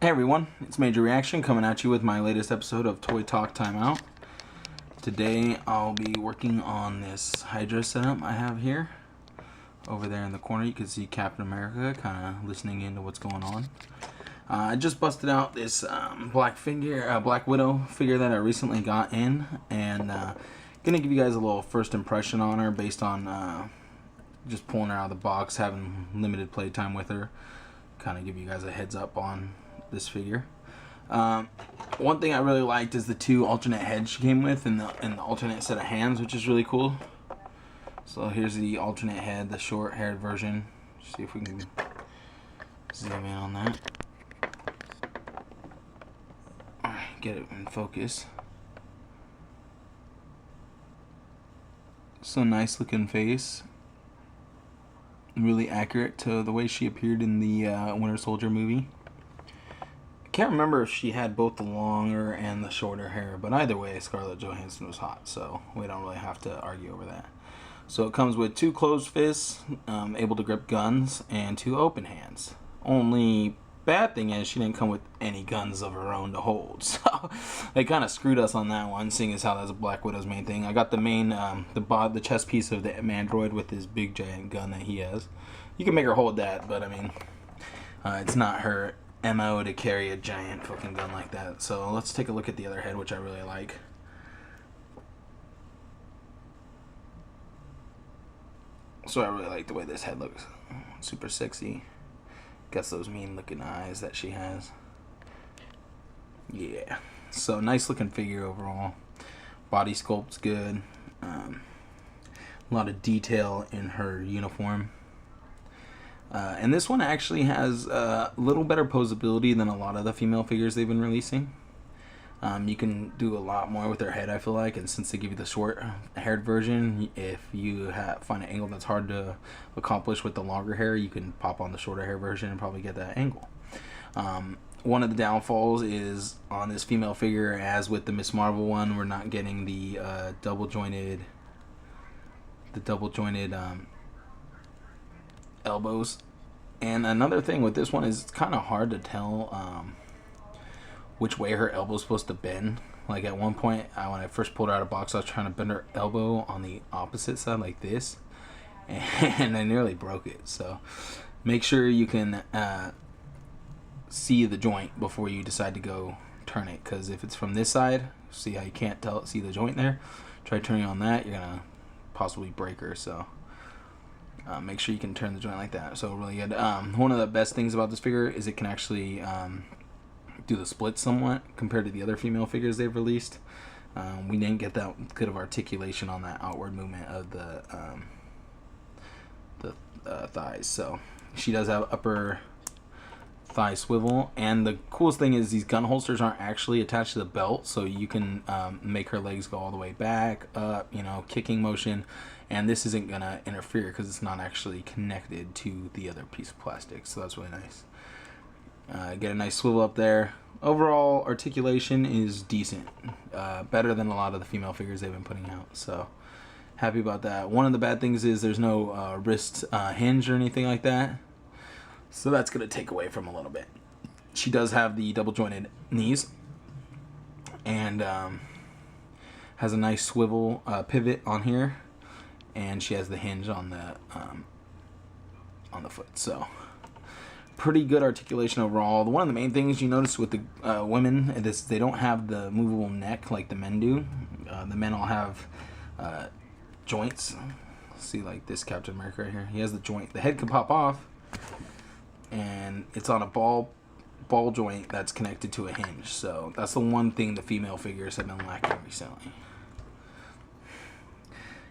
Hey everyone, it's Major Reaction coming at you with my latest episode of Toy Talk Timeout. Today I'll be working on this Hydra setup I have here. Over there in the corner you can see Captain America kind of listening into what's going on. I just busted out this Black Widow figure that I recently got in, and gonna give you guys a little first impression on her based on just pulling her out of the box, having limited playtime with her. Kind of give you guys a heads up on this figure. One thing I really liked is the two alternate heads she came with and the alternate set of hands, which is really cool. So here's the alternate head, the short haired version. See if we can zoom in on that. Alright, get it in focus. So nice looking face. Really accurate to the way she appeared in the Winter Soldier movie. I can't remember if she had both the longer and the shorter hair, but either way Scarlett Johansson was hot, so we don't really have to argue over that. So it comes with two closed fists, able to grip guns, and two open hands. Only bad thing is she didn't come with any guns of her own to hold, so they kind of screwed us on that one, seeing as how that's Black Widow's main thing. I got the main, the chest piece of the Mandroid with his big giant gun that he has. You can make her hold that, but I mean, it's not her MO to carry a giant fucking gun like that. So let's take a look at the other head, which I really like. So I really like the way this head looks. Super sexy. Got those mean looking eyes that she has. Yeah. So nice looking figure overall. Body sculpt's good. A lot of detail in her uniform. And this one actually has a little better posability than a lot of the female figures they've been releasing. You can do a lot more with her head, I feel like, and since they give you the short haired version, if you find an angle that's hard to accomplish with the longer hair, you can pop on the shorter hair version and probably get that angle. One of the downfalls is on this female figure, as with the Miss Marvel one, we're not getting the double jointed elbows. And another thing with this one is it's kind of hard to tell which way her elbow's supposed to bend. Like at one point, when I first pulled her out of the box, I was trying to bend her elbow on the opposite side like this, and I nearly broke it. So make sure you can see the joint before you decide to go turn it, because if it's from this side, see how you can't see the joint there, try turning on that, you're gonna possibly break her. So make sure you can turn the joint like that. So really good. One of the best things about this figure is it can actually do the split somewhat compared to the other female figures they've released. We didn't get that good of articulation on that outward movement of the thighs. So she does have upper thigh swivel, and the coolest thing is these gun holsters aren't actually attached to the belt, so you can make her legs go all the way back, up, you know, kicking motion, and this isn't gonna interfere because it's not actually connected to the other piece of plastic. So that's really nice. Get a nice swivel up there. Overall articulation is decent, better than a lot of the female figures they've been putting out, so happy about that. One of the bad things is there's no wrist hinge or anything like that, so that's going to take away from a little bit. She does have the double jointed knees, and has a nice swivel pivot on here, and she has the hinge on the foot. So pretty good articulation overall. One of the main things you notice with the women is they don't have the movable neck like the men do. The men all have joints. See, like this Captain America right here, he has the joint. The head can pop off, and it's on a ball joint that's connected to a hinge. So that's the one thing the female figures have been lacking recently.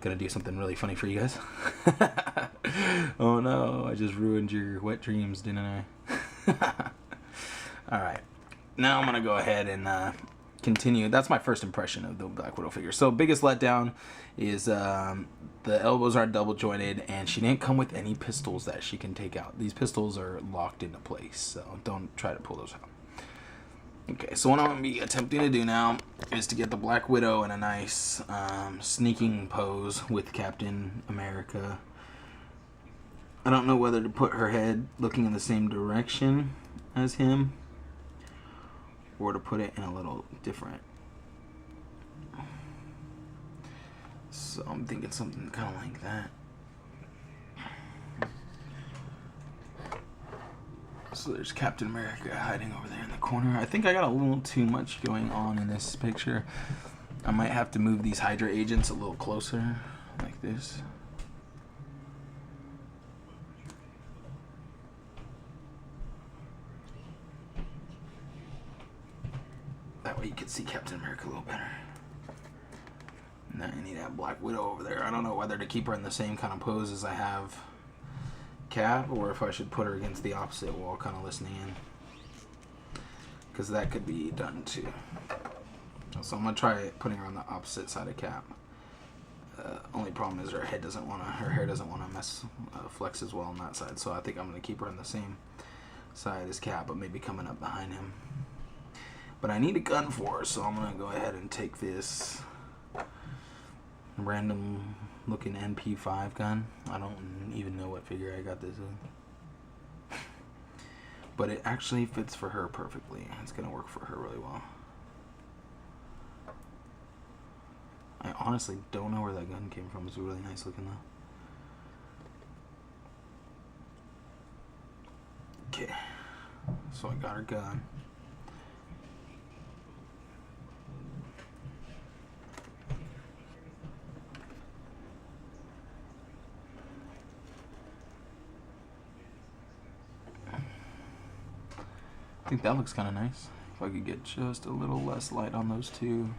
Gonna do something really funny for you guys. Oh no, I just ruined your wet dreams, didn't I? Alright, now I'm gonna go ahead and continue. That's my first impression of the Black Widow figure. So biggest letdown is the elbows aren't double jointed, and she didn't come with any pistols that she can take out. These pistols are locked into place, so don't try to pull those out. Okay, so what I'm going to be attempting to do now is to get the Black Widow in a nice sneaking pose with Captain America. I don't know whether to put her head looking in the same direction as him or to put it in a little different. So I'm thinking something kind of like that. So there's Captain America hiding over there in the corner. I think I got a little too much going on in this picture. I might have to move these Hydra agents a little closer, like this. That way you can see Captain America a little better. Now I need that Black Widow over there. I don't know whether to keep her in the same kind of pose as I have Cap, or if I should put her against the opposite wall, kind of listening in, because that could be done too. So I'm gonna try putting her on the opposite side of Cap. Only problem is her hair doesn't want to flex as well on that side. So I think I'm gonna keep her on the same side as Cap, but maybe coming up behind him. But I need a gun for her, so I'm gonna go ahead and take this random looking MP5 gun. I don't even know what figure I got this in, but it actually fits for her perfectly. It's gonna work for her really well. I honestly don't know where that gun came from. It's really nice looking though. Okay, so I got her gun. I think that looks kind of nice. If I could get just a little less light on those two.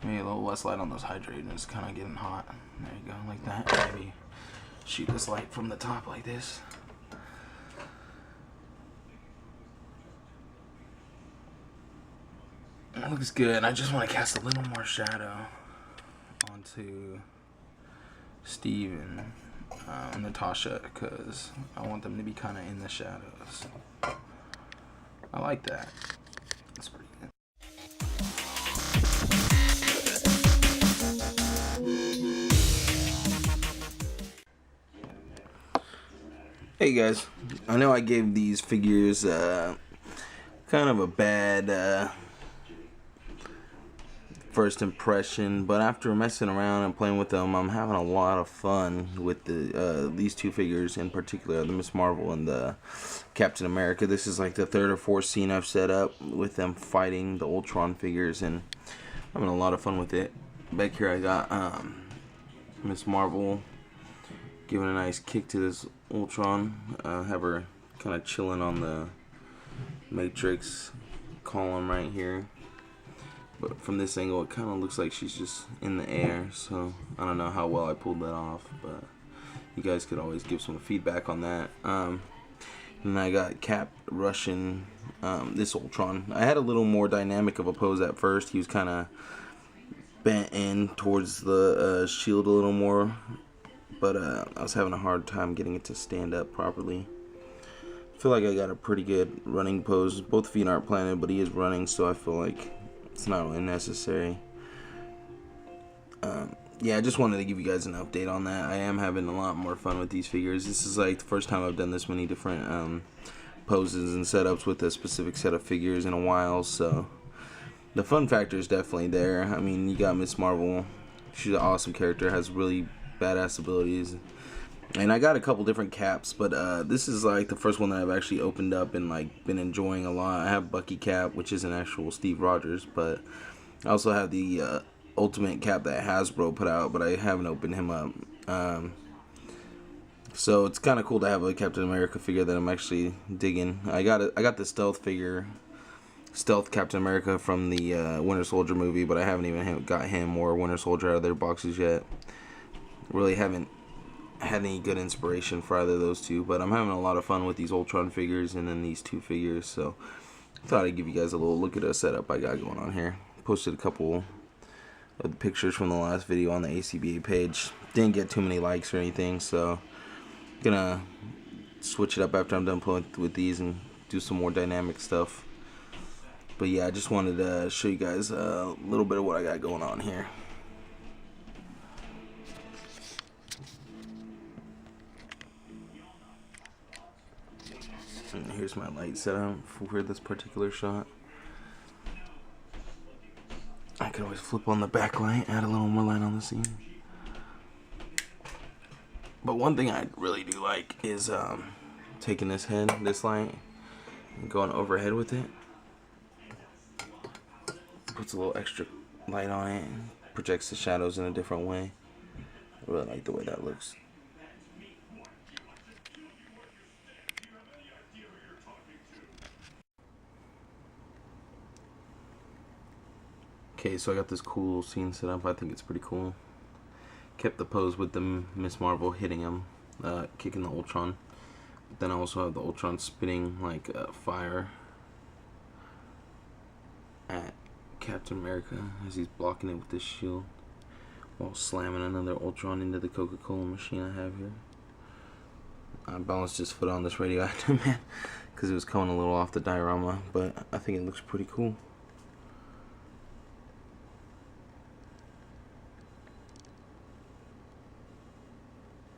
Maybe a little less light on those hydrates. It's kind of getting hot. There you go, like that. Maybe shoot this light from the top like this. That looks good. I just want to cast a little more shadow onto Steve and Natasha, because I want them to be kind of in the shadows. I like that. That's pretty good. Hey guys, I know I gave these figures kind of a bad first impression, but after messing around and playing with them, I'm having a lot of fun with these two figures in particular, the Miss Marvel and the Captain America. This is like the third or fourth scene I've set up with them fighting the Ultron figures, and I'm having a lot of fun with it. Back here I got Miss Marvel giving a nice kick to this Ultron. Have her kind of chilling on the Matrix column right here. But from this angle, it kind of looks like she's just in the air, so I don't know how well I pulled that off, but you guys could always give some feedback on that. And I got Cap rushing this Ultron. I had a little more dynamic of a pose at first. He was kind of bent in towards the shield a little more, but I was having a hard time getting it to stand up properly. I feel like I got a pretty good running pose. Both feet aren't planted, but he is running, so I feel like it's not really necessary. Yeah, I just wanted to give you guys an update on that. I am having a lot more fun with these figures. This is like the first time I've done this many different poses and setups with a specific set of figures in a while, so the fun factor is definitely there. I mean, you got Miss Marvel. She's an awesome character, has really badass abilities. And I got a couple different Caps, but this is like the first one that I've actually opened up and like been enjoying a lot. I have Bucky Cap, which is an actual Steve Rogers, but I also have the Ultimate Cap that Hasbro put out, but I haven't opened him up. So it's kind of cool to have a Captain America figure that I'm actually digging. I got the stealth figure, Stealth Captain America from the Winter Soldier movie, but I haven't even got him or Winter Soldier out of their boxes yet. Really haven't had any good inspiration for either of those two, but I'm having a lot of fun with these Ultron figures and then these two figures, so I thought I'd give you guys a little look at a setup I got going on here. Posted a couple of the pictures from the last video on the ACBA page. Didn't get too many likes or anything, so I'm gonna switch it up after I'm done playing with these and do some more dynamic stuff. But yeah, I just wanted to show you guys a little bit of what I got going on here. And here's my light setup for this particular shot. could always flip on the back light, add a little more light on the scene. But one thing I really do like is taking this light, and going overhead with it. Puts a little extra light on it, projects the shadows in a different way. I really like the way that looks. Okay, so I got this cool scene set up. I think it's pretty cool. Kept the pose with the Miss Marvel hitting him, kicking the Ultron. But then I also have the Ultron spitting like fire at Captain America as he's blocking it with this shield while slamming another Ultron into the Coca-Cola machine I have here. I balanced his foot on this radioactive man because it was coming a little off the diorama, but I think it looks pretty cool.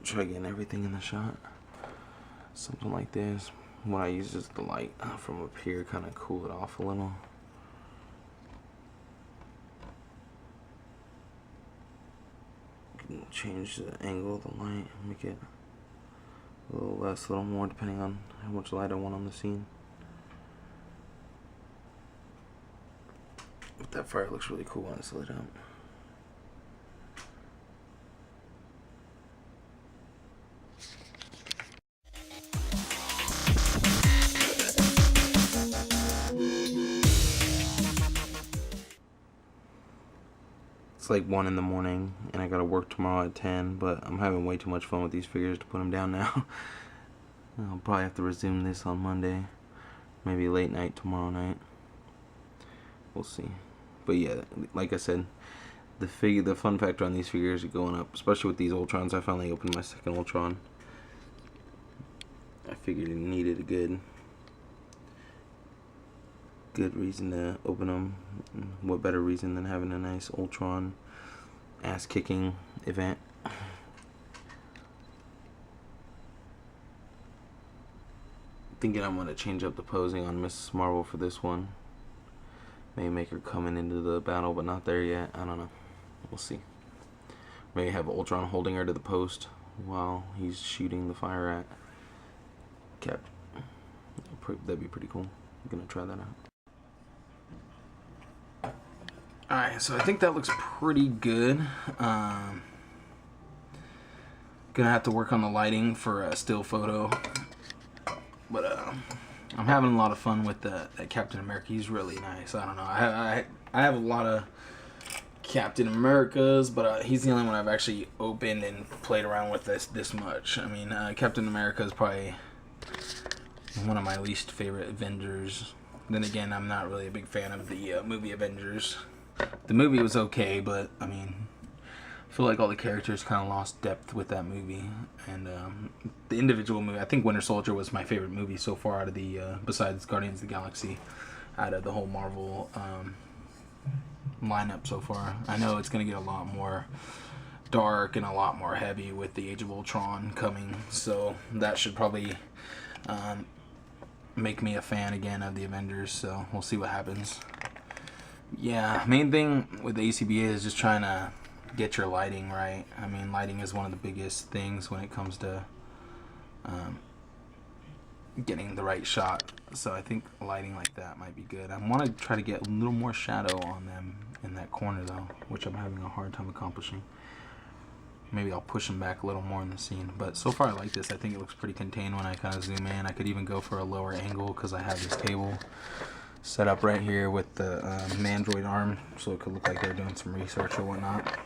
Try getting everything in the shot. Something like this. What I use is the light from up here, kind of cool it off a little. You can change the angle of the light, make it a little less, a little more, depending on how much light I want on the scene. But that fire looks really cool when it's lit up. It's like 1 in the morning and I gotta work tomorrow at 10, but I'm having way too much fun with these figures to put them down now. I'll probably have to resume this on Monday, maybe late night tomorrow night. We'll see. But yeah, like I said, the fun factor on these figures are going up, especially with these Ultrons. I finally opened my second Ultron. I figured it needed a good reason to open them. What better reason than having a nice Ultron ass kicking event. Thinking I'm gonna change up the posing on Miss Marvel for this one. Maybe make her coming into the battle, but not there yet. I don't know. We'll see. Maybe have Ultron holding her to the post while he's shooting the fire at Cap. That'd be pretty cool. I'm gonna try that out. Alright, so I think that looks pretty good. Gonna have to work on the lighting for a still photo. But I'm having a lot of fun with that Captain America. He's really nice. I don't know. I have a lot of Captain Americas, but he's the only one I've actually opened and played around with this much. I mean, Captain America is probably one of my least favorite Avengers. Then again, I'm not really a big fan of the movie Avengers. The movie was okay, but I mean, I feel like all the characters kind of lost depth with that movie. And the individual movie, I think Winter Soldier was my favorite movie so far out of the, besides Guardians of the Galaxy, out of the whole Marvel lineup so far. I know it's going to get a lot more dark and a lot more heavy with the Age of Ultron coming, so that should probably make me a fan again of the Avengers, so we'll see what happens. Yeah, main thing with the ACBA is just trying to get your lighting right. I mean, lighting is one of the biggest things when it comes to getting the right shot. So I think lighting like that might be good. I want to try to get a little more shadow on them in that corner though, which I'm having a hard time accomplishing. Maybe I'll push them back a little more in the scene. But so far I like this. I think it looks pretty contained when I kind of zoom in. I could even go for a lower angle because I have this table set up right here with the Mandroid arm, so it could look like they're doing some research or whatnot.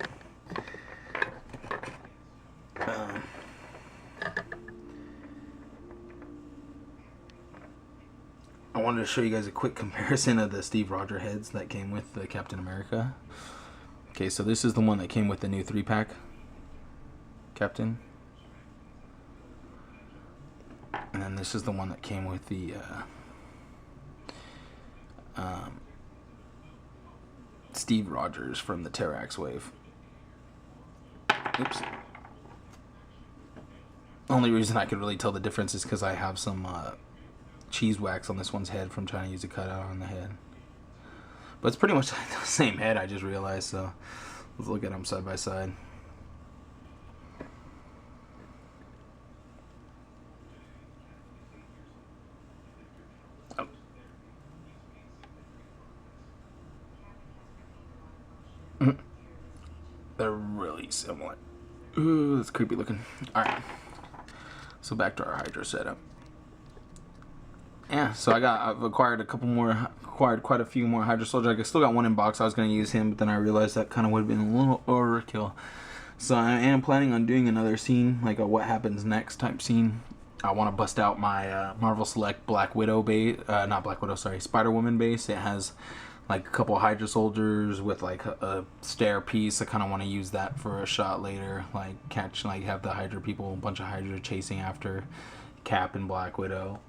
I wanted to show you guys a quick comparison of the Steve Rogers heads that came with the Captain America. Okay, so this is the one that came with the new 3-pack Captain. And then this is the one that came with the Steve Rogers from the Terrax wave. Oops. Only reason I could really tell the difference is because I have some cheese wax on this one's head from trying to use a cutout on the head. But it's pretty much the same head, I just realized, so let's look at them side by side. They're really similar. Ooh, that's creepy looking. Alright. So back to our Hydra setup. Yeah, so I've acquired quite a few more Hydra Soldier. I still got one in box. I was going to use him, but then I realized that kind of would have been a little overkill. So I am planning on doing another scene, like a what happens next type scene. I want to bust out my Marvel Select Black Widow base, not Black Widow, sorry, Spider-Woman base. It has like a couple Hydra Soldiers with like a stair piece. I kind of want to use that for a shot later, like have the Hydra people, a bunch of Hydra chasing after Cap and Black Widow.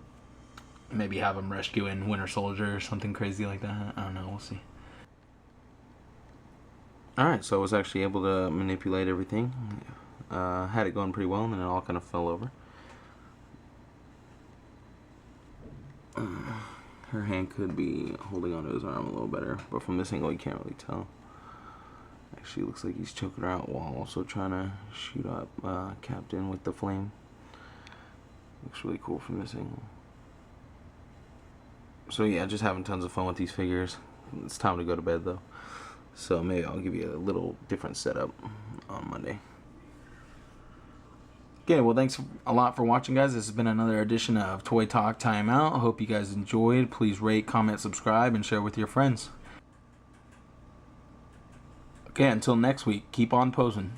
Maybe have them rescuing Winter Soldier or something crazy like that. I don't know, we'll see. Alright, so I was actually able to manipulate everything. Had it going pretty well, and then it all kind of fell over. Her hand could be holding onto his arm a little better, but from this angle you can't really tell. Actually looks like he's choking her out while also trying to shoot up Captain with the flame. Looks really cool from this angle. So yeah, just having tons of fun with these figures. It's time to go to bed though. So maybe I'll give you a little different setup on Monday. Okay, well thanks a lot for watching, guys. This has been another edition of Toy Talk Time Out. I hope you guys enjoyed. Please rate, comment, subscribe, and share with your friends. Okay, until next week, keep on posing.